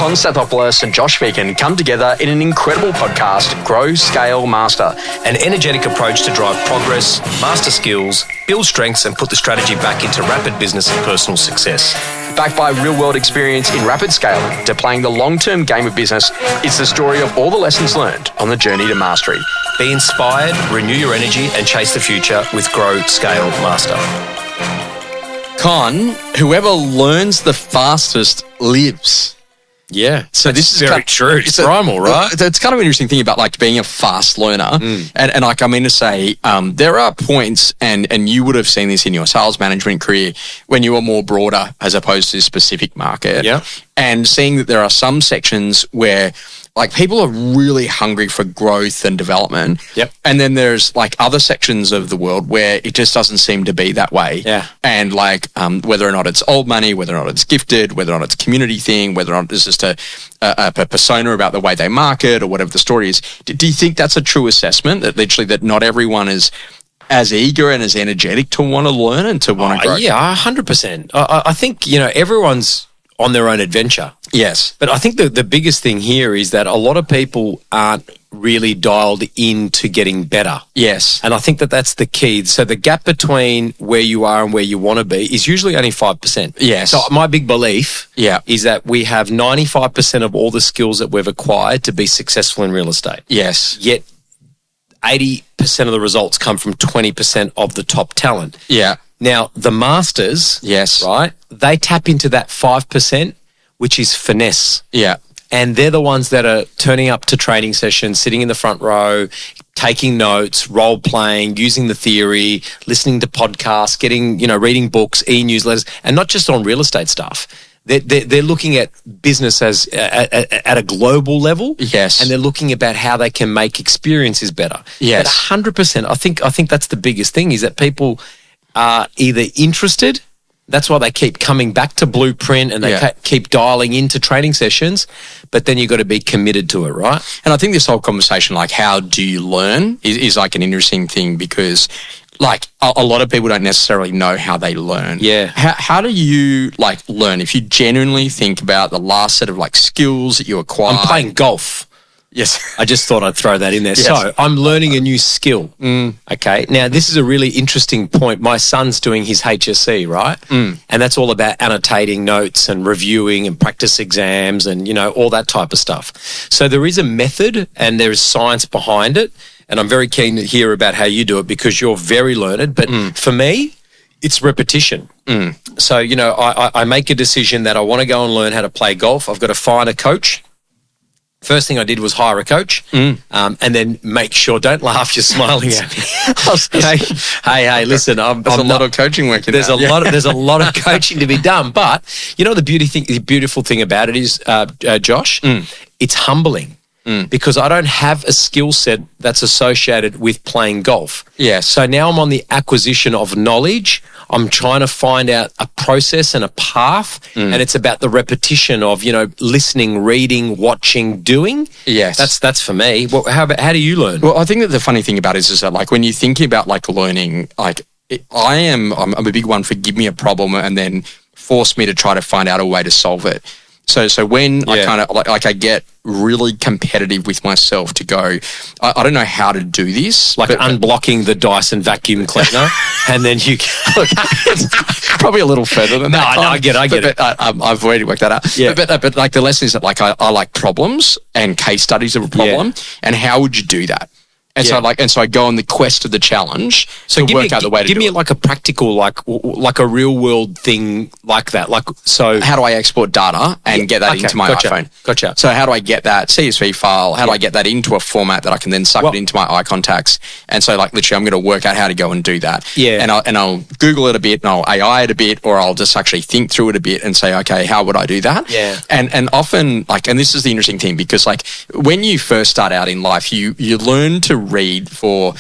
Con Stathopoulos and Josh Phegan come together in an incredible podcast, Grow, Scale, Master. An energetic approach to drive progress, master skills, build strengths and put the strategy back into rapid business and personal success. Backed by real-world experience in rapid scaling to playing the long-term game of business, it's the story of all the lessons learned on the journey to mastery. Be inspired, renew your energy and chase the future with Grow, Scale, Master. Con, whoever learns the fastest lives. Yeah. So this is very true. It's primal, right? It's kind of an interesting thing about like being a fast learner. And like I mean to say, there are points, and you would have seen this in your sales management career when you were more broader as opposed to specific market. Yeah. And seeing that there are some sections where like people are really hungry for growth and development. Yep. And then there's like other sections of the world where it just doesn't seem to be that way. Yeah. And like whether or not it's old money, whether or not it's gifted, whether or not it's a community thing, whether or not it's just a persona about the way they market or whatever the story is. Do you think that's a true assessment, that literally that not everyone is as eager and as energetic to want to learn and to want to grow? Yeah, 100%. I think, everyone's on their own adventure. Yes. But I think the biggest thing here is that a lot of people aren't really dialed into getting better. Yes. And I think that that's the key. So the gap between where you are and where you want to be is usually only 5%. Yes. So my big belief is that we have 95% of all the skills that we've acquired to be successful in real estate. Yes. Yet 80% of the results come from 20% of the top talent. Yeah. Now, the masters, Yes. right, they tap into that 5%, which is finesse. Yeah. And they're the ones that are turning up to training sessions, sitting in the front row, taking notes, role playing, using the theory, listening to podcasts, getting, reading books, e-newsletters, and not just on real estate stuff. They're looking at business as at a global level. Yes. And they're looking about how they can make experiences better. Yes. But 100%, I think that's the biggest thing, is that people are either interested. That's why they keep coming back to Blueprint and they keep dialing into training sessions, but then you've got to be committed to it, right? And I think this whole conversation, like how do you learn, is like an interesting thing, because like a lot of people don't necessarily know how they learn. Yeah. How do you like learn? If you genuinely think about the last set of like skills that you acquire. I'm playing golf. Yes. I just thought I'd throw that in there. Yes. So I'm learning a new skill. Okay. Now, this is a really interesting point. My son's doing his HSC, right? And that's all about annotating notes and reviewing and practice exams and, all that type of stuff. So there is a method and there is science behind it. And I'm very keen to hear about how you do it, because you're very learned. But for me, it's repetition. So, I make a decision that I want to go and learn how to play golf. I've got to find a coach. First thing I did was hire a coach, and then make sure. Don't laugh, you're smiling at me. Hey, listen, There's a lot of coaching work in There's that. there's a lot of coaching to be done, but the beautiful thing about it is, Josh, it's humbling. Because I don't have a skill set that's associated with playing golf. Yes. So now I'm on the acquisition of knowledge. I'm trying to find out a process and a path, and it's about the repetition of, listening, reading, watching, doing. Yes. That's for me. Well, how do you learn? Well, I think that the funny thing about it is that like when you're thinking about like learning, like I'm a big one for give me a problem and then force me to try to find out a way to solve it. So when I kind of like I get really competitive with myself to go, I don't know how to do this. Like unblocking the Dyson vacuum cleaner, and then you look. Probably a little further than that. No, I get it. But I've already worked that out. Yeah. But like the lesson is that like I like problems and case studies of a problem, and how would you do that? And so I go on the quest of the challenge to work out the way to do it. Give me like a practical, like a real world thing like that. Like, so how do I export data and get that into my iPhone? Gotcha. So how do I get that CSV file? How do I get that into a format that I can then suck it into my eye contacts? And so like literally I'm going to work out how to go and do that. Yeah. And I'll Google it a bit and I'll AI it a bit, or I'll just actually think through it a bit and say, okay, how would I do that? Yeah. And often like, and this is the interesting thing, because like when you first start out in life, you learn to read for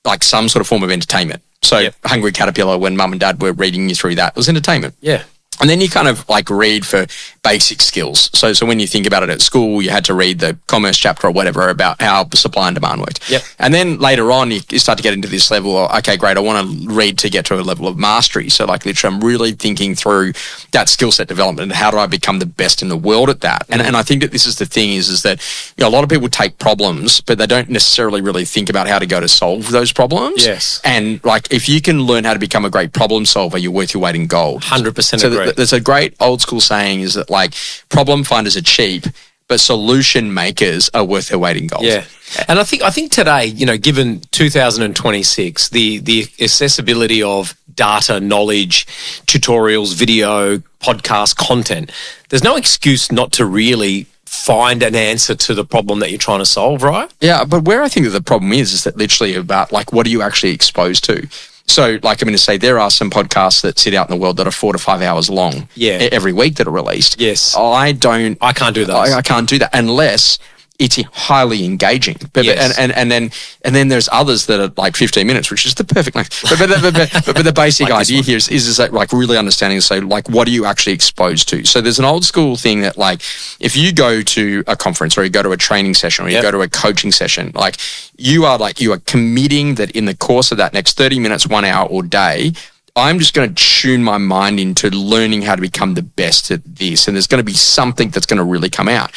like some sort of form of entertainment. So Hungry Caterpillar, when mum and dad were reading you through that, it was entertainment. Yeah. And then you kind of like read for basic skills. So when you think about it at school, you had to read the commerce chapter or whatever about how supply and demand worked. Yep. And then later on, you start to get into this level of, okay, great, I want to read to get to a level of mastery. So like literally I'm really thinking through that skill set development and how do I become the best in the world at that? And I think that this is the thing is that, you know, a lot of people take problems, but they don't necessarily really think about how to go to solve those problems. Yes. And like if you can learn how to become a great problem solver, you're worth your weight in gold. 100% So agree. there's a great old school saying is that like problem finders are cheap, but solution makers are worth their weight in gold. Yeah. And I think today, you know, given 2026, the accessibility of data, knowledge, tutorials, video, podcast content, there's no excuse not to really find an answer to the problem that you're trying to solve, right? Yeah, but where I think that the problem is that literally about like what are you actually exposed to? So, like I'm going to say, there are some podcasts that sit out in the world that are 4 to 5 hours long every week that are released. Yes. I can't do those. I can't do that unless it's highly engaging. But Yes. and then there's others that are like 15 minutes, which is the perfect length. But the basic Like idea here is that like really understanding, so like what are you actually exposed to? So there's an old school thing that like if you go to a conference or you go to a training session or you go to a coaching session, like you are committing that in the course of that next 30 minutes, 1 hour or day, I'm just going to tune my mind into learning how to become the best at this. And there's going to be something that's going to really come out.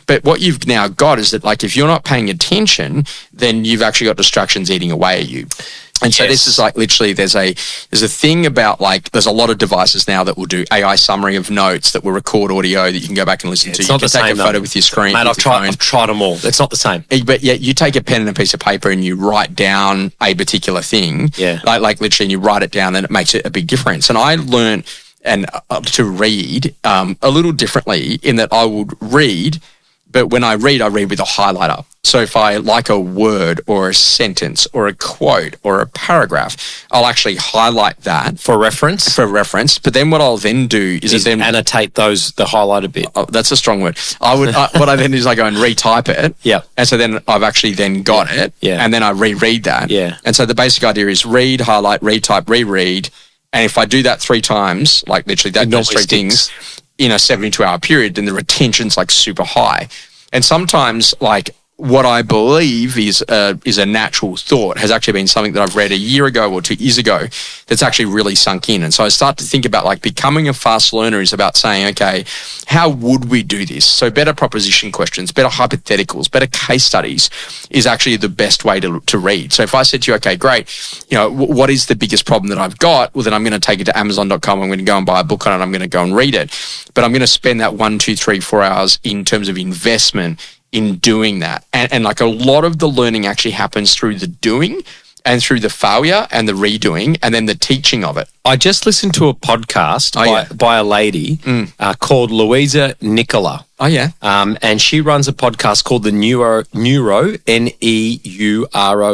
But what you've now got is that, like, if you're not paying attention, then you've actually got distractions eating away at you. And so this is like literally there's a thing about like there's a lot of devices now that will do AI summary of notes that will record audio that you can go back and listen to. It's You not can the take same, a photo though. with your screen. Mate, with your phone. I've tried them all. It's not the same. But yeah, you take a pen and a piece of paper and you write down a particular thing. Yeah. Like literally, and you write it down, and it makes it a big difference. And I learned to read a little differently in that I would read, but when I read with a highlighter. So if I like a word or a sentence or a quote or a paragraph, I'll actually highlight that For reference? But then what I'll then do is then annotate the highlighted bit. Oh, that's a strong word. What I then do is I go and retype it. Yeah. And so then I've actually then got it. Yeah. And then I reread that. Yeah. And so the basic idea is read, highlight, retype, reread. And if I do that 3 times, like literally those 3 things in a 72-hour period, then the retention's like super high. And sometimes like what I believe is a natural thought has actually been something that I've read a year ago or 2 years ago that's actually really sunk in. And so I start to think about like becoming a fast learner is about saying, okay, how would we do this? So better proposition questions, better hypotheticals, better case studies is actually the best way to read. So if I said to you, okay, great, you know, what is the biggest problem that I've got? Well, then I'm going to take it to Amazon.com. I'm going to go and buy a book on it. I'm going to go and read it. But I'm going to spend that 1, 2, 3, 4 hours in terms of investment in doing that. And like a lot of the learning actually happens through the doing and through the failure and the redoing and then the teaching of it. I just listened to a podcast by a lady called Louisa Nicola. Oh, yeah. And she runs a podcast called the Neuro Neuro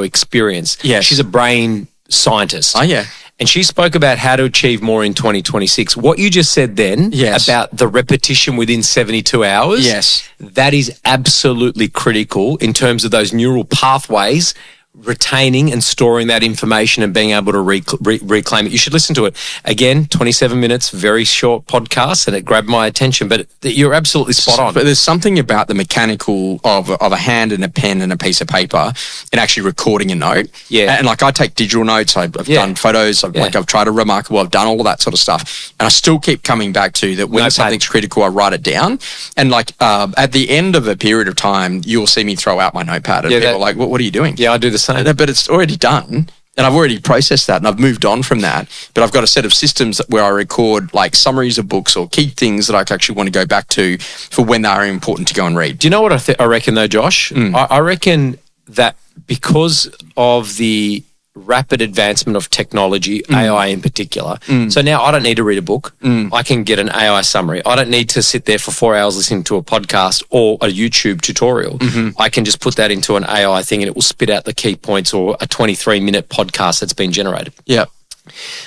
Experience. Yes. She's a brain scientist. Oh, yeah. And she spoke about how to achieve more in 2026. What you just said then about the repetition within 72 hours, that is absolutely critical in terms of those neural pathways, retaining and storing that information and being able to reclaim it. You should listen to it. Again, 27 minutes, very short podcast, and it grabbed my attention. But you're absolutely spot on. But there's something about the mechanical of a hand and a pen and a piece of paper and actually recording a note. Yeah. And like I take digital notes. I've done photos. I've tried a Remarkable. I've done all of that sort of stuff. And I still keep coming back to that when something's critical, I write it down. And like at the end of a period of time, you'll see me throw out my notepad and people are like, what are you doing? Yeah, I do the same. But it's already done. And I've already processed that and I've moved on from that. But I've got a set of systems where I record like summaries of books or key things that I actually want to go back to for when they are important to go and read. Do you know what I reckon though, Josh? I reckon that because of the rapid advancement of technology, AI in particular. So now I don't need to read a book. I can get an AI summary. I don't need to sit there for 4 hours listening to a podcast or a YouTube tutorial. I can just put that into an AI thing and it will spit out the key points or a 23-minute podcast that's been generated. Yeah.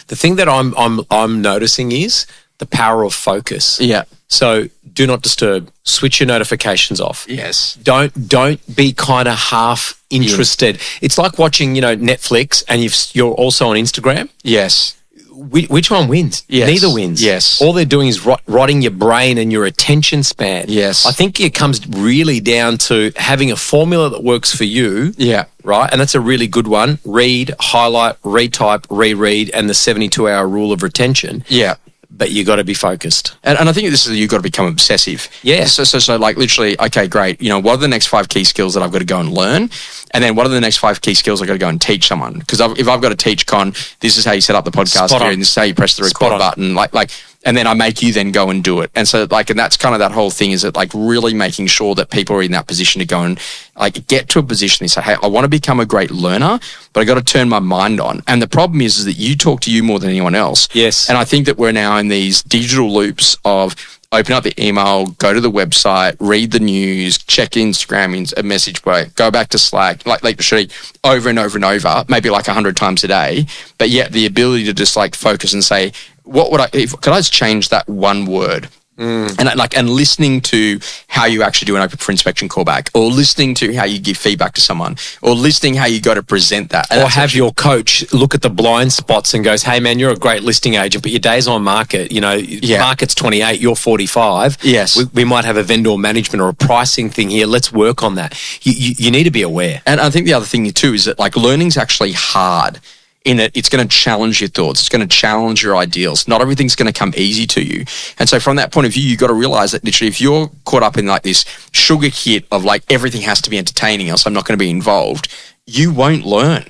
The thing that I'm noticing is the power of focus. Yeah. So do not disturb. Switch your notifications off. Yes. Don't be kind of half interested. It's like watching, Netflix and you're also on Instagram. Yes. which one wins? Yes. Neither wins. Yes. All they're doing is rotting your brain and your attention span. Yes. I think it comes really down to having a formula that works for you. Yeah. Right? And that's a really good one. Read, highlight, retype, reread, and the 72-hour rule of retention. Yeah. But you got to be focused. And I think this is, you've got to become obsessive. Yeah. So like literally, okay, great. You know, what are the next 5 key skills that I've got to go and learn? And then what are the next 5 key skills I've got to go and teach someone? Because if I've got to teach Con, this is how you set up the podcast here, and this is how you press the record button. Like, and then I make you then go and do it. And so like, and that's kind of that whole thing, is that like really making sure that people are in that position to go and like get to a position and say, hey, I want to become a great learner, but I got to turn my mind on. And the problem is that you talk to you more than anyone else. Yes. And I think that we're now in these digital loops of open up the email, go to the website, read the news, check Instagram, a message break, go back to Slack, like literally over and over and over, maybe like 100 times a day. But yet the ability to just like focus and say, what would could I just change that one word? And listening to how you actually do an open for inspection callback, or listening to how you give feedback to someone, or listening how you got to present that. And or have your coach look at the blind spots and goes, hey man, you're a great listing agent, but your day's on market. You know, market's 28, you're 45. Yes. We might have a vendor management or a pricing thing here. Let's work on that. You need to be aware. And I think the other thing too is that like learning's actually hard. In that it's going to challenge your thoughts. It's going to challenge your ideals. Not everything's going to come easy to you. And so from that point of view, you've got to realize that literally if you're caught up in like this sugar hit of like everything has to be entertaining else I'm not going to be involved, you won't learn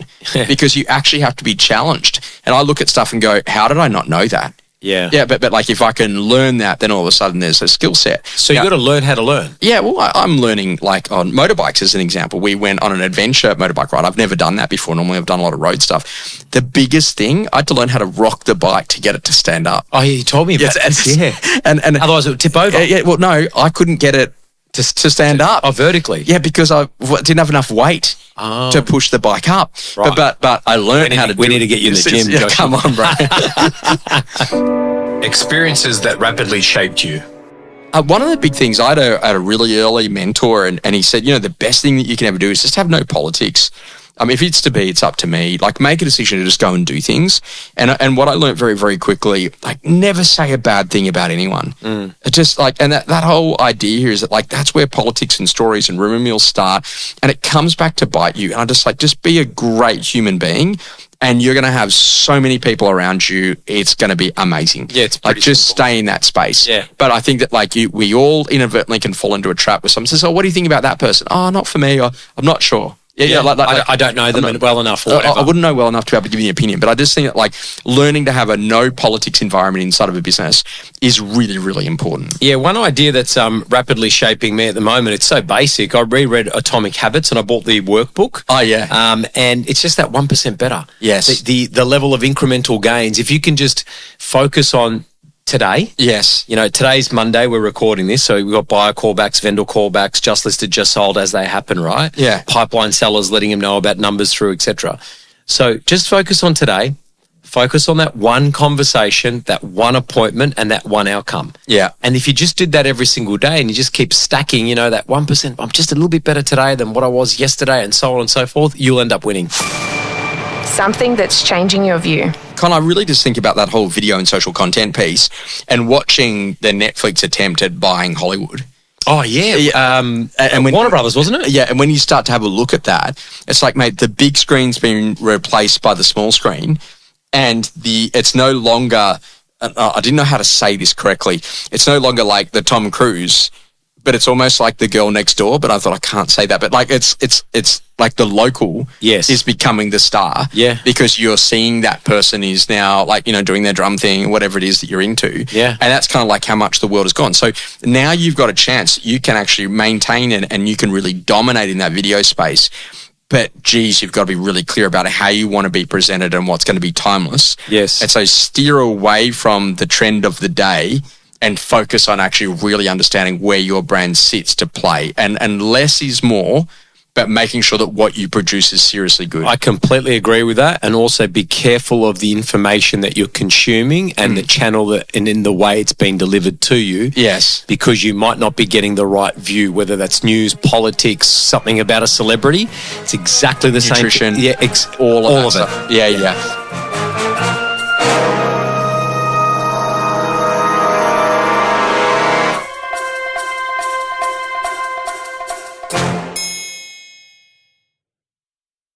because you actually have to be challenged. And I look at stuff and go, how did I not know that? Yeah. Yeah, but like if I can learn that, then all of a sudden there's a skill set. So you got to learn how to learn. Yeah, well, I'm learning like on motorbikes as an example. We went on an adventure motorbike ride. I've never done that before. Normally I've done a lot of road stuff. The biggest thing, I had to learn how to rock the bike to get it to stand up. Oh, you told me about that. Yeah. And otherwise it would tip over. Yeah, well, no, I couldn't get it to stand up. Oh, vertically? Yeah, because I didn't have enough weight to push the bike up. Right. But I learned how to do it. We need to get you in the gym. Yeah, come on, bro. Experiences that rapidly shaped you. One of the big things, I had a really early mentor, and he said, you know, the best thing that you can ever do is just have no politics. If it's to be, it's up to me. Like, make a decision to just go and do things. And what I learned very, very quickly, like, never say a bad thing about anyone. It just like, and that whole idea here is that like, that's where politics and stories and rumor mills start. And it comes back to bite you. And I just like, just be a great human being. And you're going to have so many people around you. It's going to be amazing. Yeah, it's like just simple. stay in that space. Yeah. But I think that like we all inadvertently can fall into a trap where someone says, "Oh, what do you think about that person?" "Oh, not for me," or "I'm not sure." Yeah, I don't know them well enough. Or I wouldn't know well enough to be able to give you an opinion, but I just think that like learning to have a no politics environment inside of a business is really, really important. Yeah, one idea that's rapidly shaping me at the moment, it's so basic. I reread Atomic Habits and I bought the workbook. Oh, yeah. And it's just that 1% better. Yes. The level of incremental gains. If you can just focus on today. Yes. You know, today's Monday, we're recording this, so we've got buyer callbacks, vendor callbacks, just listed, just sold as they happen, right? Yeah. Pipeline sellers, letting them know about numbers through, etc. So just focus on today. Focus on that one conversation, that one appointment, and that one outcome. Yeah. And if you just did that every single day and you just keep stacking, you know, that 1%, I'm just a little bit better today than what I was yesterday, and so on and so forth, you'll end up winning. Something that's changing your view. Con, I really just think about that whole video and social content piece and watching the Netflix attempt at buying Hollywood. Oh, yeah. And when, Warner Brothers, wasn't it? Yeah, and when you start to have a look at that, it's like, mate, the big screen's been replaced by the small screen, and it's no longer, I didn't know how to say this correctly, it's no longer like the Tom Cruise, but it's almost like the girl next door, but I thought I can't say that. But like it's like the local is becoming the star. Yeah. Because you're seeing that person is now like, you know, doing their drum thing, whatever it is that you're into. Yeah. And that's kind of like how much the world has gone. So now you've got a chance. You can actually maintain and you can really dominate in that video space. But geez, you've got to be really clear about how you want to be presented and what's going to be timeless. Yes. And so steer away from the trend of the day and focus on actually really understanding where your brand sits to play. And less is more, but making sure that what you produce is seriously good. I completely agree with that. And also be careful of the information that you're consuming and the channel that and in the way it's being delivered to you. Yes. Because you might not be getting the right view, whether that's news, politics, something about a celebrity. It's exactly the Nutrition, same. Yeah, all of it. stuff. Yeah.